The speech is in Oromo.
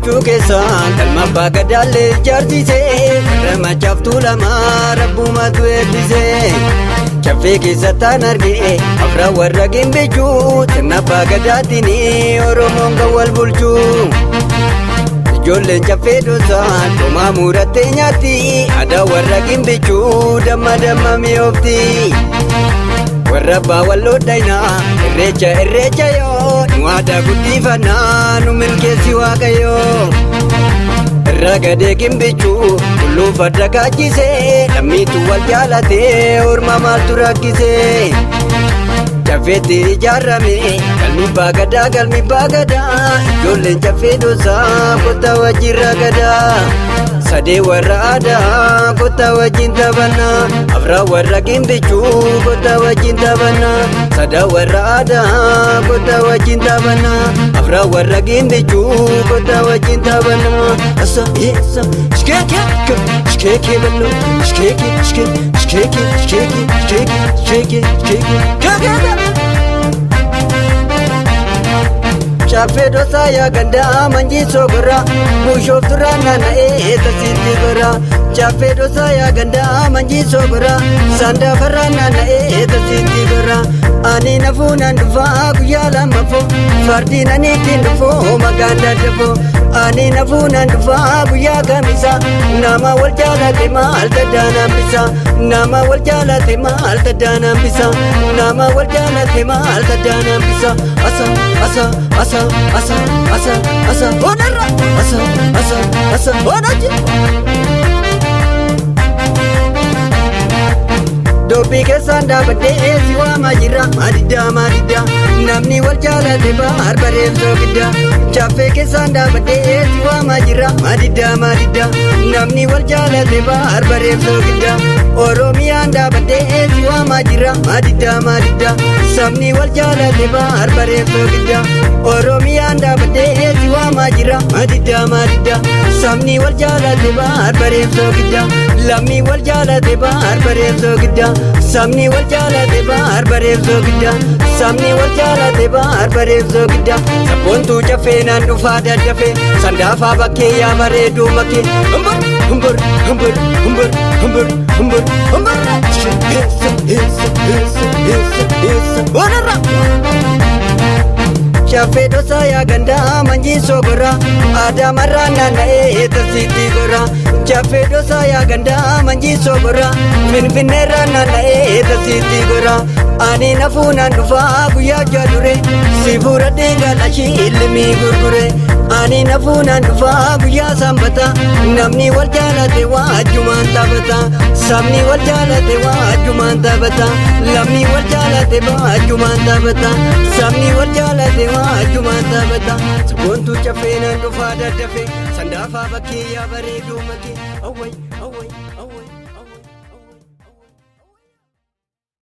gochuu keessaan kalma abbaa gadaallee ijaarsisee warra machaaftuu lamaa rabbumatu eebbisee caffee keessattaan argee afra warra gimbichuu sirna abbaa gadaatiin Oromoon kan wal bulchuu ijoolleen caffee dhoosaan homaa murattee nyaatti aadaa warra gimbichuu damma damma mi'oofti warra abbaa walloo dhaynaa irreecha yoo nu aadaa guddifannaa nu milkeessi waaqayyoo irra gadee gimbichuu tulluuf adda kaachisee lammiitu wal jaalatee orma maaltu rakkisee caffeetti ijaarame galmi baagadaa ijoolleen caffee dhoosaa kottaa wajjin ragadaa sadee warra aadaa kottaa wajjin taphannaa afra warra gimbichuu kottaa wajjin taphannaa sadaa warra aadaa kottaa wajjin taphannaa afra warra gimbichuu kottaa wajjin taphannaa asa esa shkeeke ballo shkeeke caffee dhoosaa yaa gandaa manjii soogorraa bushoofturaa naanna'ee tasiitti goraa caffee dhoosaa yaa gandaa manjii soogorraa saandaafarraa naanna'ee tasiitti goraa ani nafuu nan dhufaa guyyaa lammaffoo fardiin ani ittiin dhufoo maqaan daddafoo ani nafuu nan dhufaa guyyaa kamisaa nama wal jaalate maal taddaan hambisa nama wal jaalate maal taddaan hambisa nama wal jaalate maal taddaan hambisa asa onarra asa onaje dubbii keessaan dhaabadhee si waamaa jira maadiddaa namni wal jaalate baar bareef soogiddaa caffee keessaan dhaabadhee si waamaa jira maadiddaa namni wal jaalate baar bareef soogiddaa Oromiyaan dhaabadhee si waamaa jira maadiddaa sabni wal jaalate baar bareef soogiddaa Oromiyaan dhaabadhee si waamaa jira maadiddaa sabni wal jaalate baar bareef soogiddaa lammii wal jaalate baar bareef soogiddaa sabni wal jaalate baar bareef soogiddaa sabni wal jaalate baar bareef soogiddaa sabboontuu caffee naan dhufaa daddafee sandaafaa bakkee yaa bareeduu makkee caffee dhoosaa yaa gandaa manjii soogorraa aadaa marraa naanna'ee tasiitti goraa caffee dhoosaa yaa gandaa manjii soogorraa finfinneerraa naanna'ee tasiitti goraa ani nafuu nan dhufaa guyyaa jaadure si fuudhadhee galashii ilmii gurgure ani nafuu nan dhufaa guyyaa sanbata namni wal jaalate waajjumaan taphata sabni wal jaalate waajjumaan taphata lammii wal jaalate waajjumaan taphata sabni wal jaalate waajjumaan taphata sabboontuu caffee nan dhufaa daddafee sandaafaa bakkee yaa bareeduu makkee awway